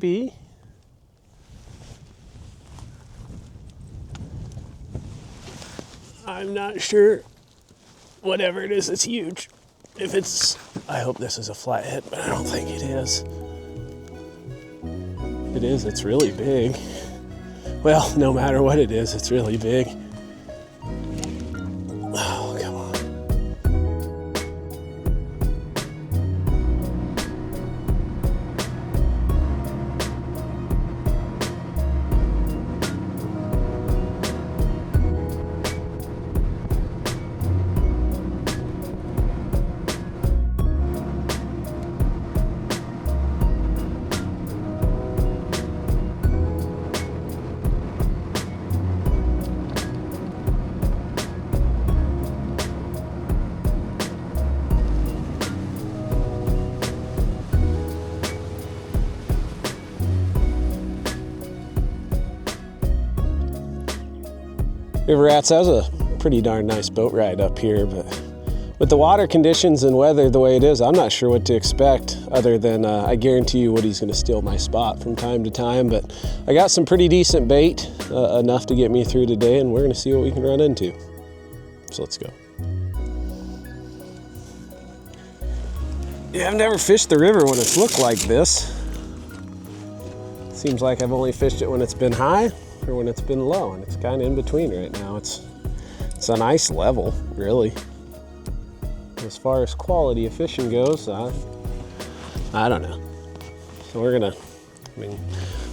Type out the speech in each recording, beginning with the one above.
Maybe. I'm not sure. Whatever it is, it's huge. If it's, I hope this is a flathead, but I don't think it is. It is, it's really big. Well, no matter what it is, it's really big. Oh, come on. River rats, that was a pretty darn nice boat ride up here, but with the water conditions and weather the way it is, I'm not sure what to expect other than I guarantee you Woody's going to steal my spot from time to time, but I got some pretty decent bait, enough to get me through today, and we're going to see what we can run into. So let's go. Yeah, I've never fished the river when it's looked like this. Seems like I've only fished it when it's been high or when it's been low, and it's kind of in between right now. It's a nice level, really. As far as quality of fishing goes, I don't know. So we're gonna, I mean,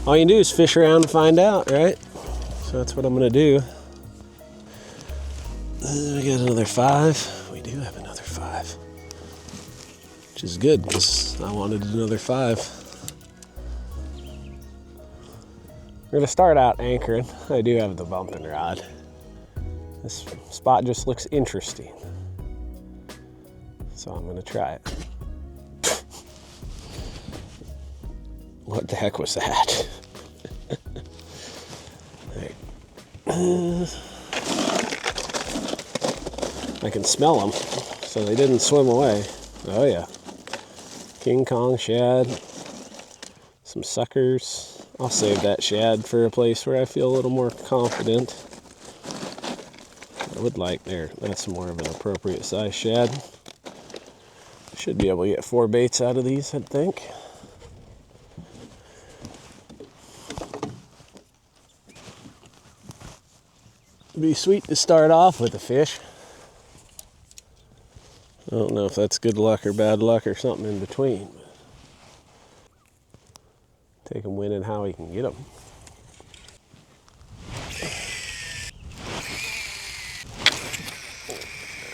all you can do is fish around and find out, right? So that's what I'm gonna do. We got another 5. We do have another 5, which is good because I wanted another 5. We're gonna start out anchoring. I do have the bumping rod. This spot just looks interesting, so I'm gonna try it. What the heck was that? I can smell them, so they didn't swim away. Oh yeah. King Kong shad, some suckers. I'll save that shad for a place where I feel a little more confident. I would like there. That's more of an appropriate size shad. Should be able to get 4 baits out of these, I think. It'd be sweet to start off with a fish. I don't know if that's good luck or bad luck or something in between. Take him when and how he can get them.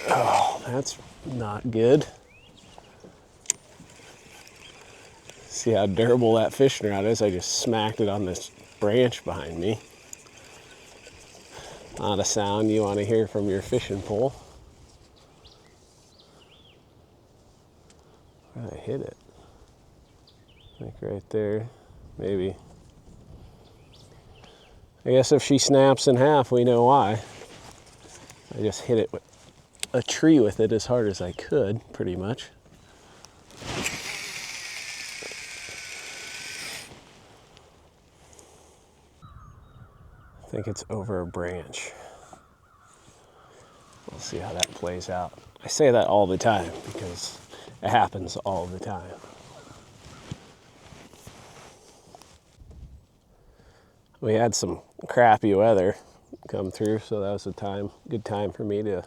Oh, that's not good. See how durable that fishing rod is? I just smacked it on this branch behind me. Not a sound you want to hear from your fishing pole. Where did I hit it? Like right there. Maybe. I guess if she snaps in half, we know why. I just hit it with a tree with it as hard as I could, pretty much. I think it's over a branch. We'll see how that plays out. I say that all the time because it happens all the time. We had some crappy weather come through, so that was a good time for me to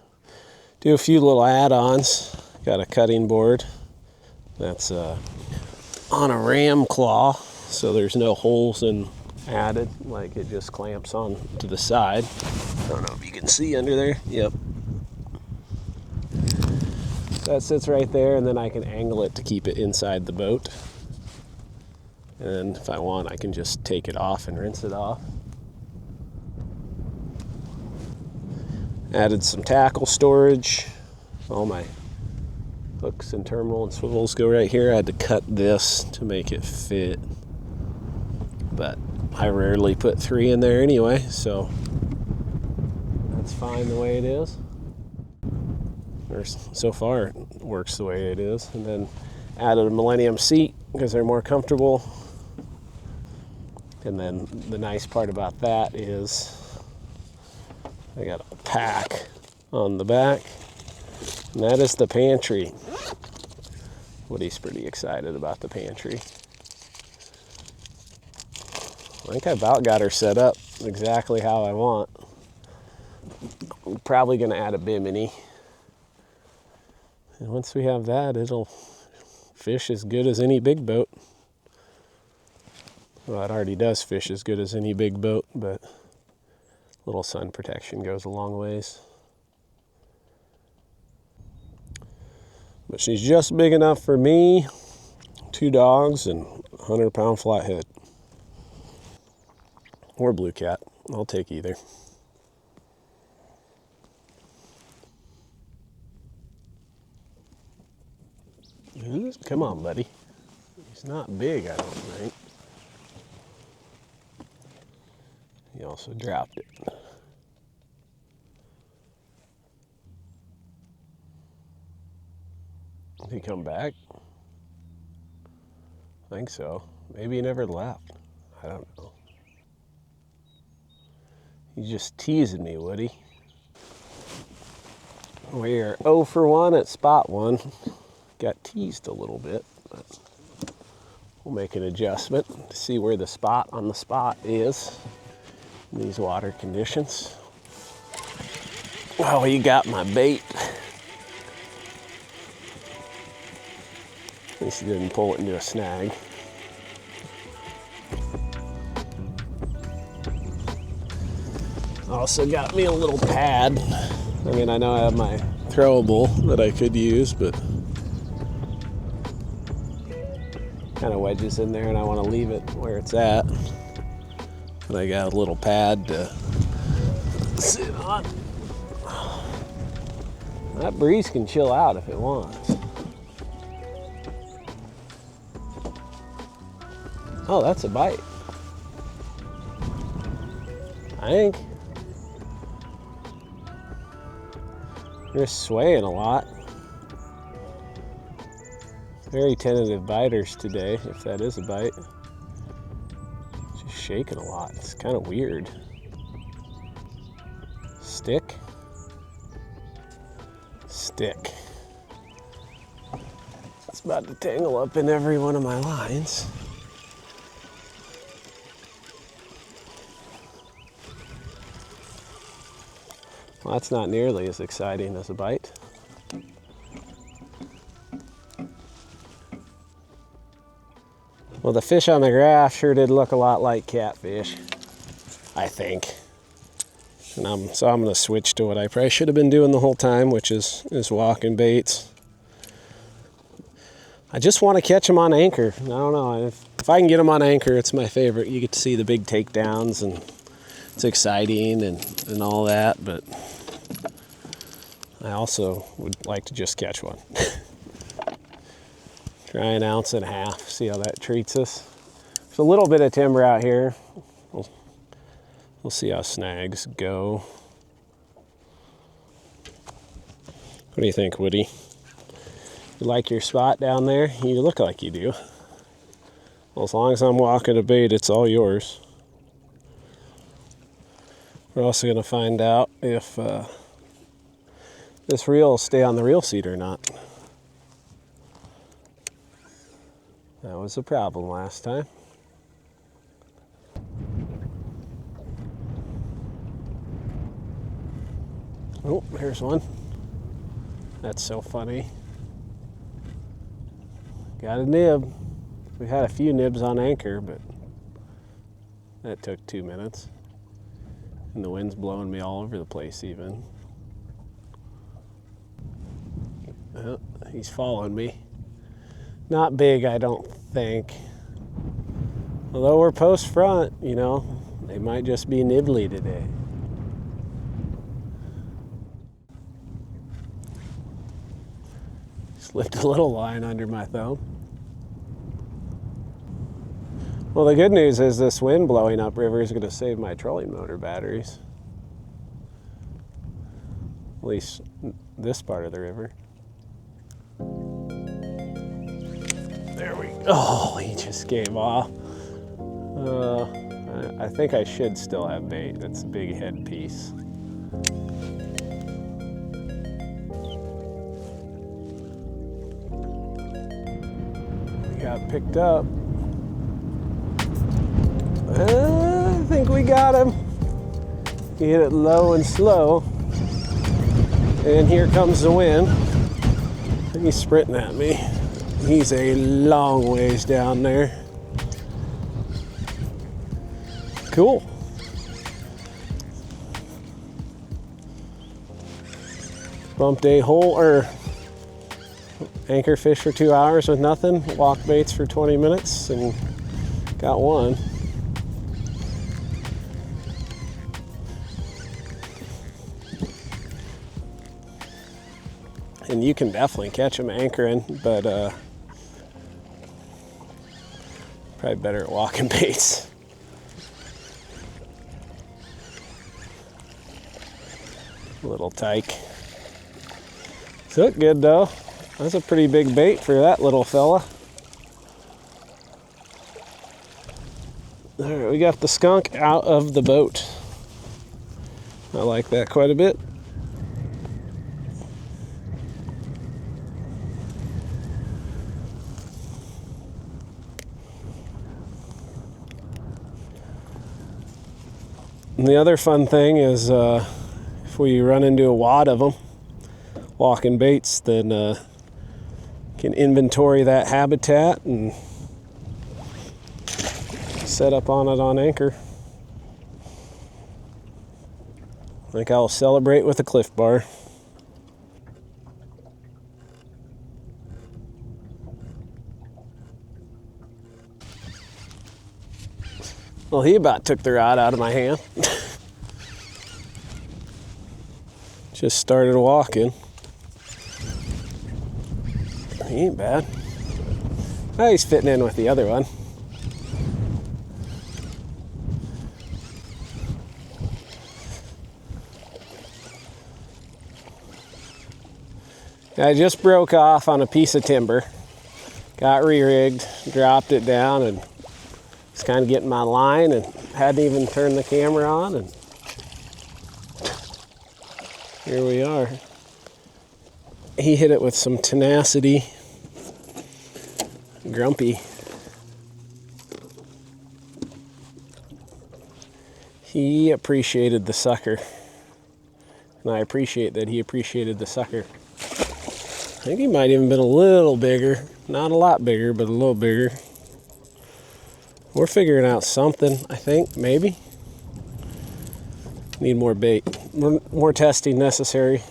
do a few little add-ons. Got a cutting board that's on a ram claw, so there's no holes added, like it just clamps on to the side. I don't know if you can see under there. Yep. That sits right there, and then I can angle it to keep it inside the boat. And if I want, I can just take it off and rinse it off. Added some tackle storage. All my hooks and terminal and swivels go right here. I had to cut this to make it fit, but I rarely put 3 in there anyway, so that's fine the way it is. Or so far, it works the way it is. And then added a Millennium seat because they're more comfortable. And then the nice part about that is I got a pack on the back, and that is the pantry. Woody's pretty excited about the pantry. I think I about got her set up exactly how I want. I'm probably going to add a bimini. And once we have that, it'll fish as good as any big boat. Well, it already does fish as good as any big boat, but a little sun protection goes a long ways. But she's just big enough for me, 2 dogs, and 100-pound flathead. Or blue cat. I'll take either. Come on, buddy. He's not big, I don't think. He also dropped it. Did he come back? I think so. Maybe he never left. I don't know. He's just teasing me, Woody. We're 0 for 1 at spot 1. Got teased a little bit, but we'll make an adjustment to see where the spot on the spot is in these water conditions. Oh, you got my bait. At least he didn't pull it into a snag. Also got me a little pad. I mean, I know I have my throwable that I could use, but kind of wedges in there and I want to leave it where it's at. But I got a little pad to sit on. That breeze can chill out if it wants. Oh, that's a bite. I think. They're swaying a lot. Very tentative biters today, if that is a bite. Just shaking a lot. It's kind of weird. Stick. Stick. It's about to tangle up in every one of my lines. Well, that's not nearly as exciting as a bite. Well, the fish on the graph sure did look a lot like catfish, I think. And so I'm going to switch to what I probably should have been doing the whole time, which is walking baits. I just want to catch them on anchor. I don't know. If I can get them on anchor, it's my favorite. You get to see the big takedowns, and it's exciting and all that, but I also would like to just catch one. Try 1.5 ounces, see how that treats us. There's a little bit of timber out here. We'll see how snags go. What do you think, Woody? You like your spot down there? You look like you do. Well, as long as I'm walking a bait, it's all yours. We're also going to find out if this reel will stay on the reel seat or not. That was a problem last time. Oh, here's one. That's so funny. Got a nib. We had a few nibs on anchor, but that took 2 minutes. And the wind's blowing me all over the place even. Oh, he's following me. Not big, I don't think. Although we're post front, you know, they might just be nibbly today. Slipped a little line under my thumb. Well, the good news is this wind blowing upriver is going to save my trolling motor batteries. At least this part of the river. There we go. Oh, he just gave off. I think I should still have bait. That's a big head piece. Got picked up. I think we got him. You hit it low and slow. And here comes the wind. He's sprinting at me. He's a long ways down there. Cool. Bumped a hole or anchor fish for 2 hours with nothing. Walk baits for 20 minutes and got one. And you can definitely catch them anchoring, but probably better at walking baits. Little tyke. It's look good though. That's a pretty big bait for that little fella. All right, we got the skunk out of the boat. I like that quite a bit. And the other fun thing is if we run into a wad of them walking baits, then can inventory that habitat and set up on it on anchor. I think I'll celebrate with a Cliff Bar. Well, he about took the rod out of my hand. Just started walking. He ain't bad. Oh, he's fitting in with the other one. I just broke off on a piece of timber. Got re-rigged, dropped it down, and was kind of getting my line and hadn't even turned the camera on, and here we are. He hit it with some tenacity. Grumpy. He appreciated the sucker. And I appreciate that he appreciated the sucker. I think he might even been a little bigger. Not a lot bigger, but a little bigger. We're figuring out something, I think, maybe. Need more bait. More testing necessary.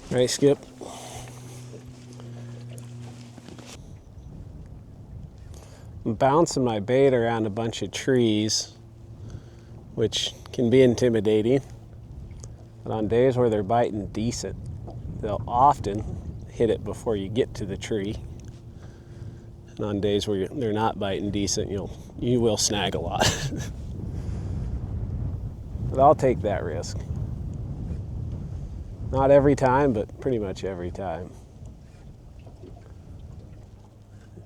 Right, Skip? I'm bouncing my bait around a bunch of trees, which can be intimidating. But on days where they're biting decent, they'll often hit it before you get to the tree. And on days where they're not biting decent, you will snag a lot. But I'll take that risk. Not every time, but pretty much every time.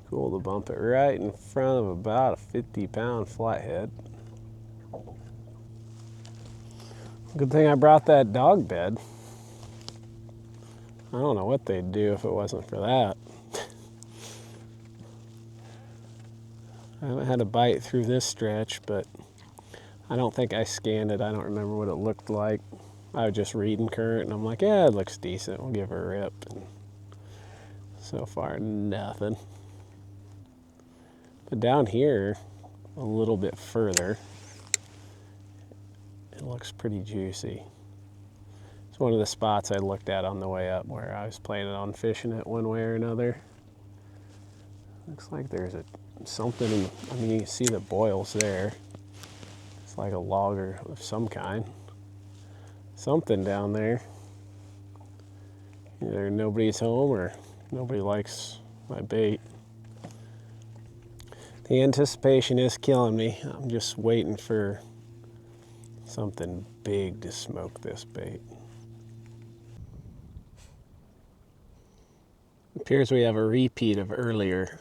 Cool to bump it right in front of about a 50-pound flathead. Good thing I brought that dog bed. I don't know what they'd do if it wasn't for that. I haven't had a bite through this stretch, but I don't think I scanned it. I don't remember what it looked like. I was just reading current, and I'm like, yeah, it looks decent. We'll give her a rip. And so far, nothing. But down here, a little bit further, it looks pretty juicy. It's one of the spots I looked at on the way up where I was planning on fishing it one way or another. Looks like there's something, I mean, you can see the boils there. It's like a logger of some kind. Something down there. Either nobody's home or nobody likes my bait. The anticipation is killing me. I'm just waiting for something big to smoke this bait. Appears we have a repeat of earlier.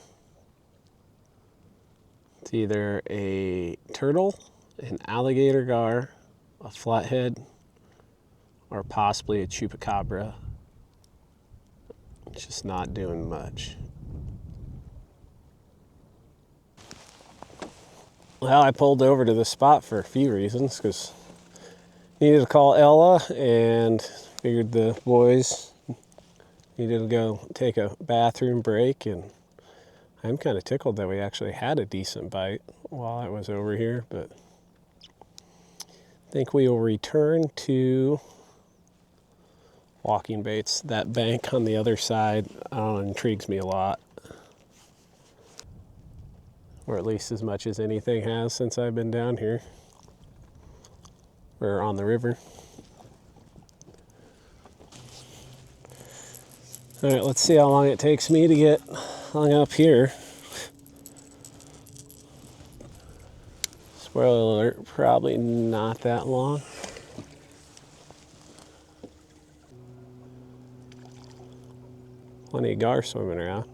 It's either a turtle, an alligator gar, a flathead, or possibly a chupacabra. It's just not doing much. Well, I pulled over to this spot for a few reasons, because needed to call Ella and figured the boys needed to go take a bathroom break, and I'm kind of tickled that we actually had a decent bite while I was over here, but I think we will return to walking baits. That bank on the other side, I don't know, intrigues me a lot. Or at least as much as anything has since I've been down here. Or on the river. All right, let's see how long it takes me to get hung up here. Spoiler alert, probably not that long. Plenty of gar swimming around.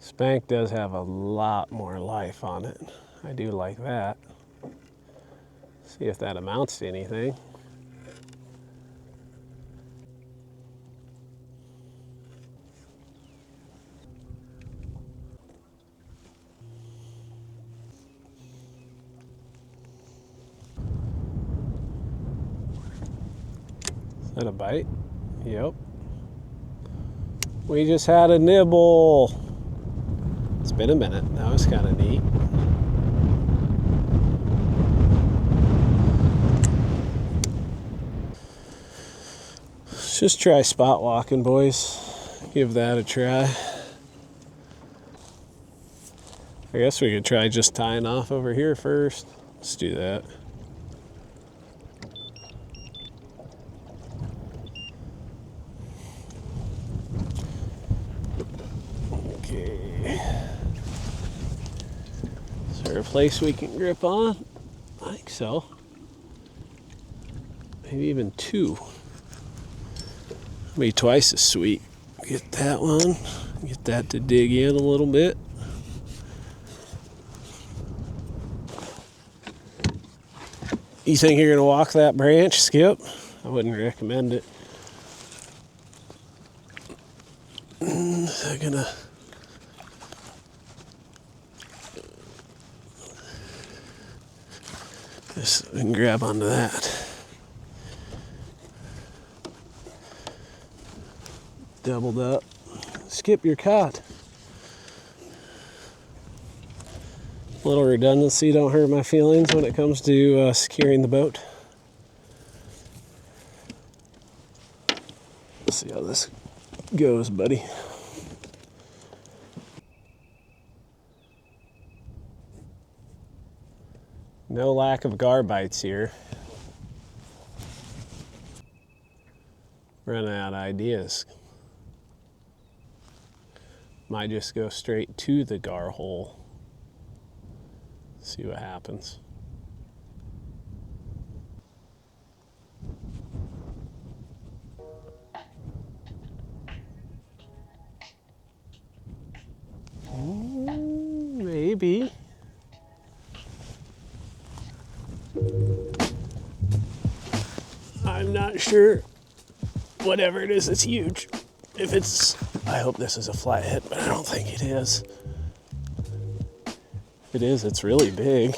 This bank does have a lot more life on it. I do like that. See if that amounts to anything. Is that a bite? Yep. We just had a nibble. It's been a minute. That was kind of neat. Let's just try spot walking, boys. Give that a try. I guess we could try just tying off over here first. Let's do that. Okay. Is there a place we can grip on? I think so. Maybe even two. Maybe twice as sweet. Get that one. Get that to dig in a little bit. You think you're gonna walk that branch, Skip? I wouldn't recommend it. I'm gonna just grab onto that. Doubled up. Skip, your caught. A little redundancy don't hurt my feelings when it comes to securing the boat. Let's see how this goes, buddy. No lack of gar bites here. Running out of ideas. Might just go straight to the gar hole. See what happens. Maybe. I'm not sure. Whatever it is, it's huge. If it's, I hope this is a flathead, but I don't think it is. If it is, it's really big.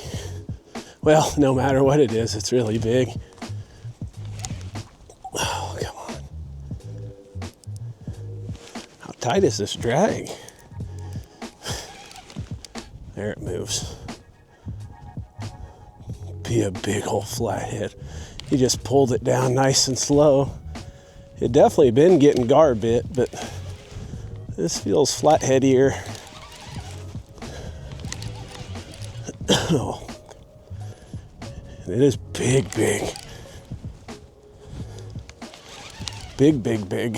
Well, no matter what it is, it's really big. Oh, come on. How tight is this drag? There it moves. Be a big old flathead. He just pulled it down nice and slow. It definitely been getting gar bit, but this feels flatheadier. Oh. It is big, big. Big, big, big.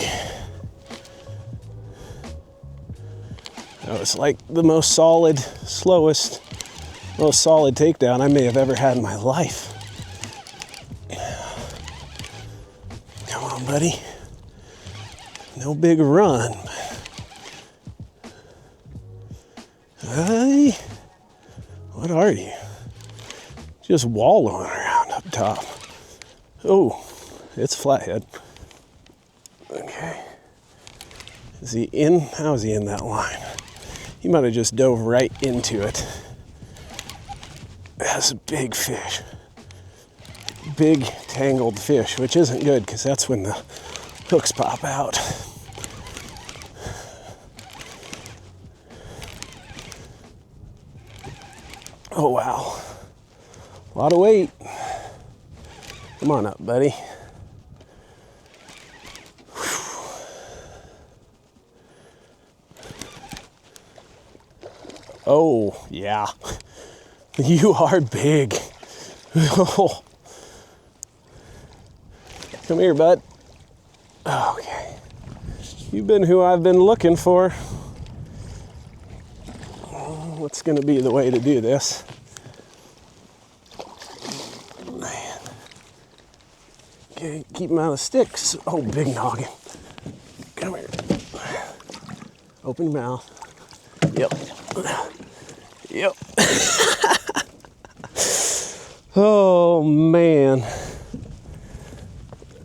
That was like the most solid, slowest, most solid takedown I may have ever had in my life. Come on, buddy. No big run. Hey, what are you? Just wallowing around up top. Oh, it's flathead. Okay. Is he in? How is he in that line? He might have just dove right into it. That's a big fish. Big tangled fish, which isn't good because that's when the hooks pop out. Oh wow. A lot of weight. Come on up, buddy. Oh, yeah. You are big. Oh. Come here, bud. Okay. You've been who I've been looking for. What's going to be the way to do this? Man. Okay, keep him out of sticks. Oh, big noggin. Come here. Open your mouth. Yep. Yep. Oh, man.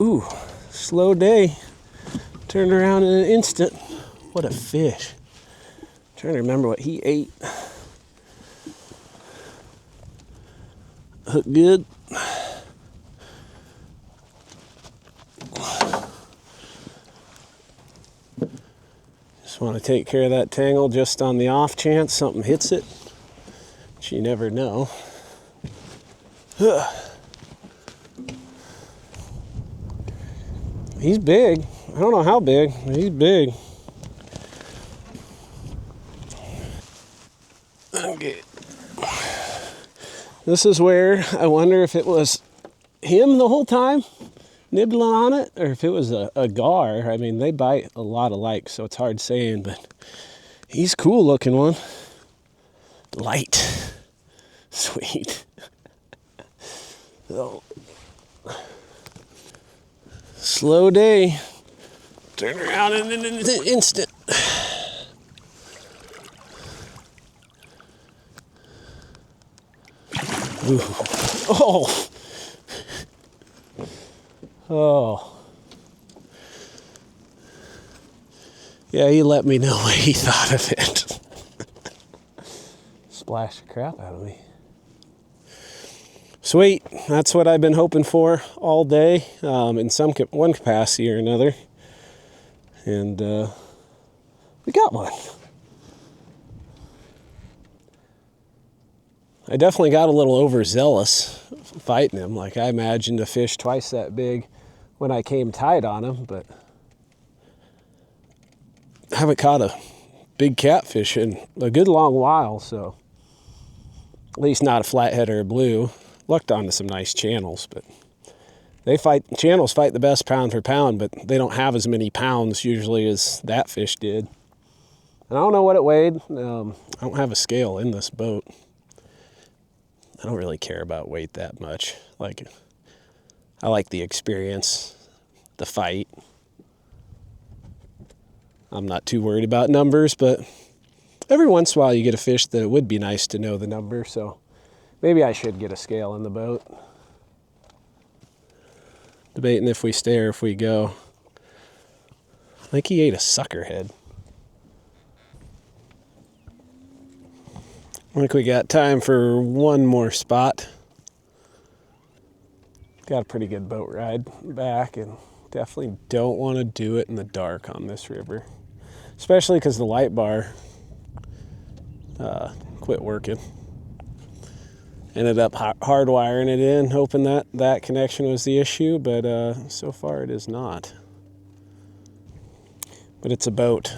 Ooh, slow day. Turned around in an instant. What a fish. Trying to remember what he ate. Hook good. Just want to take care of that tangle just on the off chance something hits it. But you never know. He's big. I don't know how big, but he's big. Okay. This is where I wonder if it was him the whole time nibbling on it, or if it was a gar. I mean, they bite a lot alike, so it's hard saying, but he's cool looking one. Light. Sweet. So, slow day. Turn around in an instant. Ooh. Oh. Oh. Yeah, he let me know what he thought of it. Splashed the crap out of me. Sweet. That's what I've been hoping for all day, in one capacity or another. And we got one. I definitely got a little overzealous fighting him. Like, I imagined a fish twice that big when I came tied on him, but I haven't caught a big catfish in a good long while, so at least not a flathead or a blue. Lucked onto some nice channels, but channels fight the best pound for pound, but they don't have as many pounds usually as that fish did. And I don't know what it weighed. I don't have a scale in this boat. I don't really care about weight that much. I like the experience, the fight. I'm not too worried about numbers, but every once in a while you get a fish that it would be nice to know the number, so maybe I should get a scale in the boat. Debating if we stay or if we go. I think he ate a suckerhead. I think we got time for one more spot. Got a pretty good boat ride back, and definitely don't want to do it in the dark on this river. Especially because the light bar quit working. Ended up hardwiring it in, hoping that connection was the issue, but so far it is not. But it's a boat,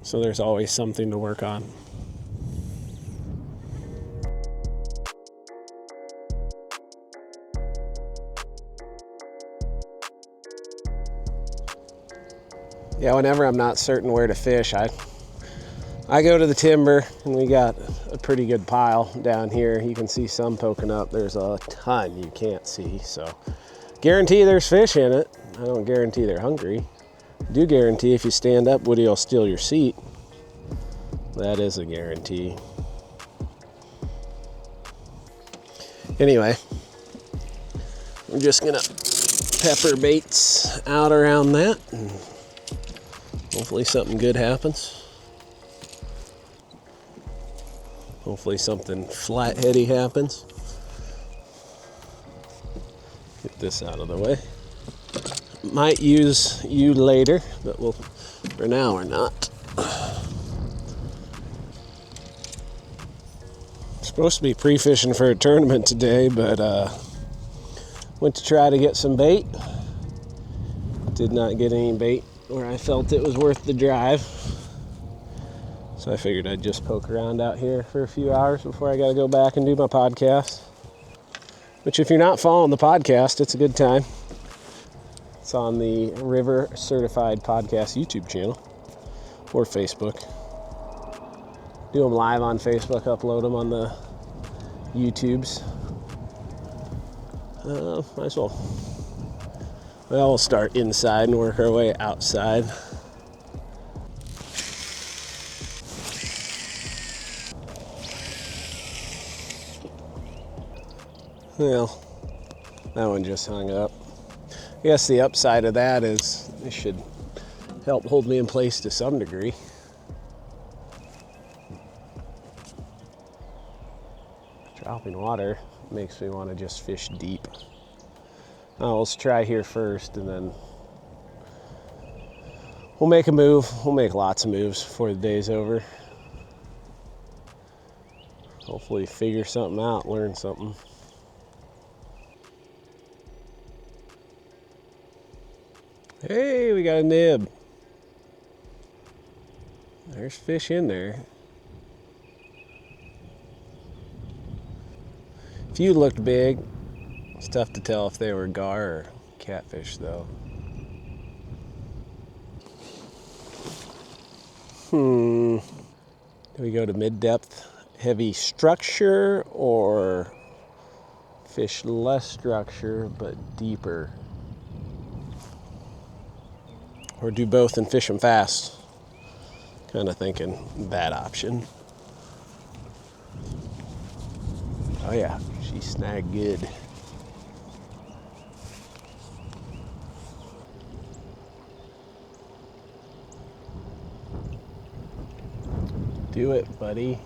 so there's always something to work on. Yeah, whenever I'm not certain where to fish, I go to the timber, and we got a pretty good pile down here. You can see some poking up. There's a ton you can't see, so guarantee there's fish in it. I don't guarantee they're hungry. I do guarantee if you stand up, Woody will steal your seat. That is a guarantee. Anyway, I'm just gonna pepper baits out around that, and hopefully something good happens. Hopefully something flatheady happens. Get this out of the way. Might use you later, but we'll, for now we're not. Supposed to be pre-fishing for a tournament today, but went to try to get some bait. Did not get any bait where I felt it was worth the drive. So I figured I'd just poke around out here for a few hours before I got to go back and do my podcast. Which, if you're not following the podcast, it's a good time. It's on the River Certified Podcast YouTube channel or Facebook. Do them live on Facebook, upload them on the YouTubes. Might as well. Well, we'll start inside and work our way outside. Well, that one just hung up. I guess the upside of that is it should help hold me in place to some degree. Dropping water makes me want to just fish deep. Let's try here first, and then we'll make a move. We'll make lots of moves before the day's over. Hopefully figure something out, learn something. Hey, we got a nib. There's fish in there. Few looked big. It's tough to tell if they were gar or catfish, though. Do we go to mid-depth heavy structure or fish less structure but deeper? Or do both and fish them fast? Kind of thinking that option. Oh yeah, she snagged good. Do it, buddy.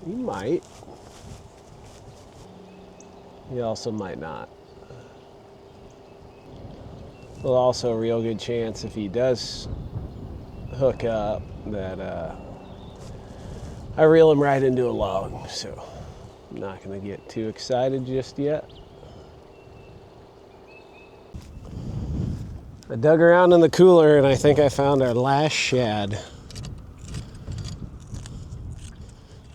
You might. You also might not. Well, also a real good chance if he does hook up that I reel him right into a log. So I'm not going to get too excited just yet. I dug around in the cooler and I think I found our last shad.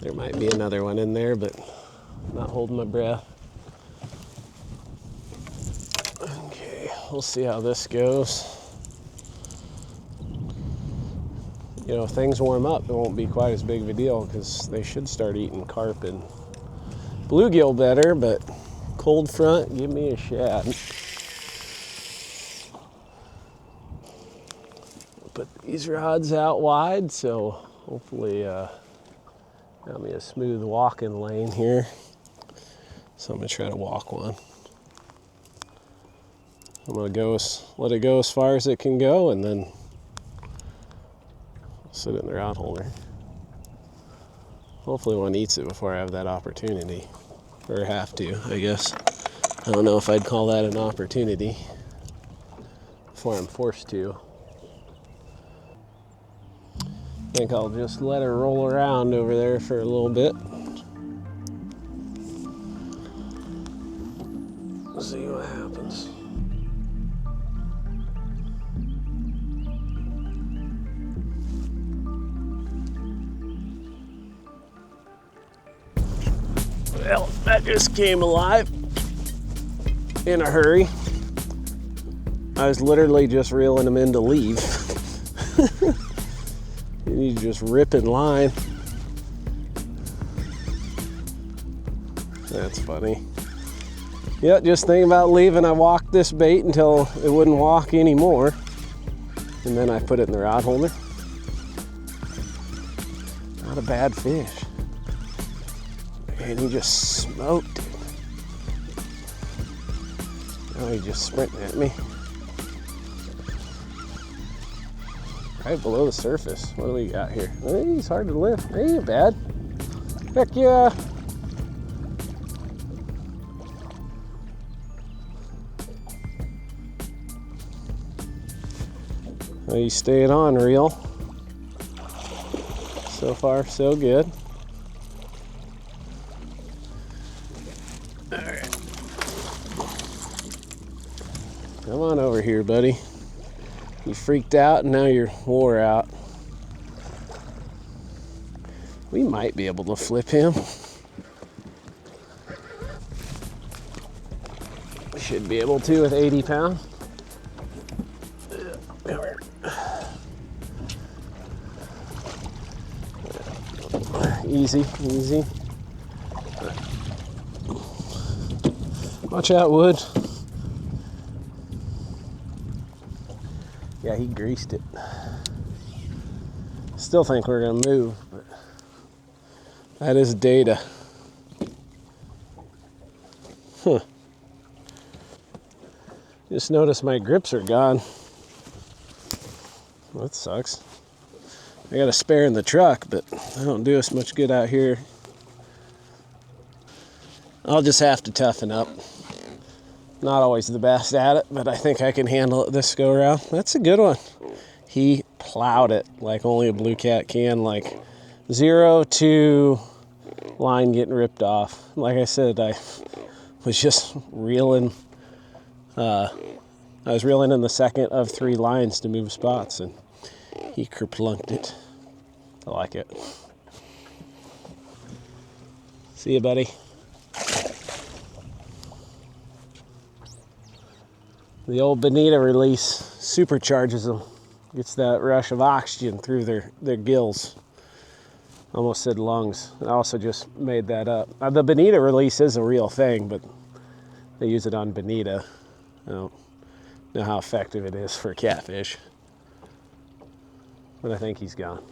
There might be another one in there, but I'm not holding my breath. Okay, we'll see how this goes. You know, if things warm up, it won't be quite as big of a deal because they should start eating carp and bluegill better, but cold front, give me a shad. Put these rods out wide, so hopefully got me a smooth walking lane here. So I'm gonna try to walk one. I'm gonna let it go as far as it can go, and then sit it in the rod holder. Hopefully one eats it before I have that opportunity, or have to, I guess. I don't know if I'd call that an opportunity before I'm forced to. I think I'll just let her roll around over there for a little bit. See what happens. Well, that just came alive in a hurry. I was literally just reeling him in to leave. And he's just ripping line. That's funny. Yeah, just thinking about leaving, I walked this bait until it wouldn't walk anymore. And then I put it in the rod holder. Not a bad fish. And he just smoked it. Now he's just sprinting at me. Right below the surface. What do we got here? Hey, he's hard to lift. He ain't bad. Heck yeah. Well, he's staying on reel. So far, so good. All right. Come on over here, buddy. You freaked out and now you're wore out. We might be able to flip him. We should be able to with 80 pounds. Easy, easy. Watch out, Wood. Yeah, he greased it. Still think we're gonna move, but that is data. Huh. Just noticed my grips are gone. Well, that sucks. I got a spare in the truck, but I don't do us much good out here. I'll just have to toughen up. Not always the best at it, but I think I can handle it this go around. That's a good one. He plowed it like only a blue cat can, like 0 to line getting ripped off. Like I said, I was just reeling. I was reeling in the second of 3 lines to move spots, and he kerplunked it. I like it. See you, buddy. The old bonita release supercharges them. Gets that rush of oxygen through their gills. Almost said lungs. I also just made that up. The bonita release is a real thing, but they use it on bonita. I don't know how effective it is for catfish. But I think he's gone.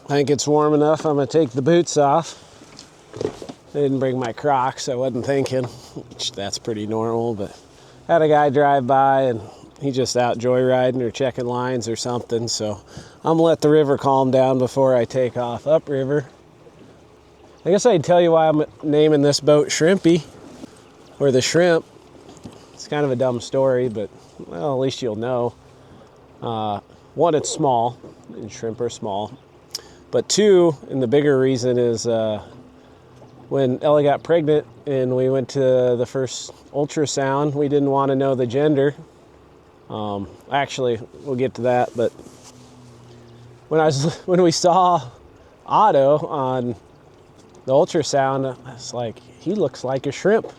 I think it's warm enough. I'm gonna take the boots off. I didn't bring my Crocs, I wasn't thinking, which that's pretty normal, but had a guy drive by and he just out joyriding or checking lines or something, so I'm gonna let the river calm down before I take off upriver. I guess I'd tell you why I'm naming this boat Shrimpy, or the Shrimp. It's kind of a dumb story, but well, at least you'll know. One, it's small, and shrimp are small. But 2, and the bigger reason is when Ellie got pregnant and we went to the first ultrasound, we didn't want to know the gender. Actually, we'll get to that, but when we saw Otto on the ultrasound, I was like, he looks like a shrimp.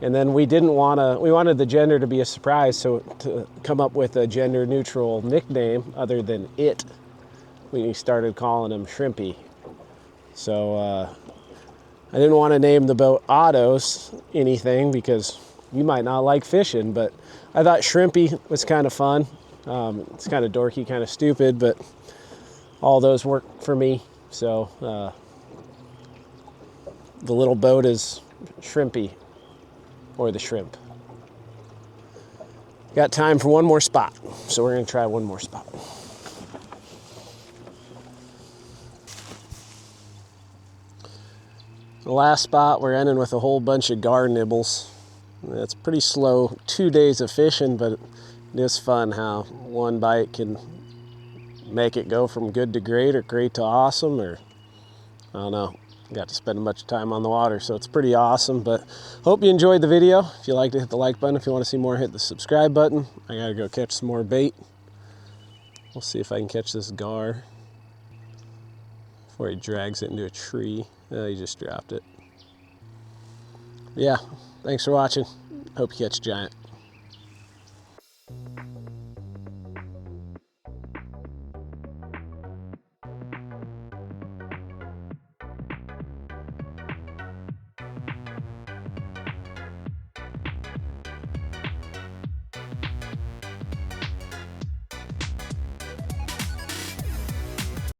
And then we wanted the gender to be a surprise, so to come up with a gender neutral nickname other than it, we started calling him Shrimpy. So I didn't want to name the boat Otto's anything because you might not like fishing, but I thought Shrimpy was kind of fun. It's kind of dorky, kind of stupid, but all those work for me. So the little boat is Shrimpy, or the Shrimp. Got time for one more spot, so we're gonna try one more spot. The last spot, we're ending with a whole bunch of gar nibbles. It's pretty slow 2 days of fishing, but it is fun how one bite can make it go from good to great, or great to awesome, or I don't know. Got to spend much time on the water, so it's pretty awesome. But hope you enjoyed the video. If you liked it, hit the like button. If you want to see more, hit the subscribe button. I gotta go catch some more bait. We'll see if I can catch this gar before he drags it into a tree. He just dropped it. Yeah, thanks for watching. Hope you catch a giant.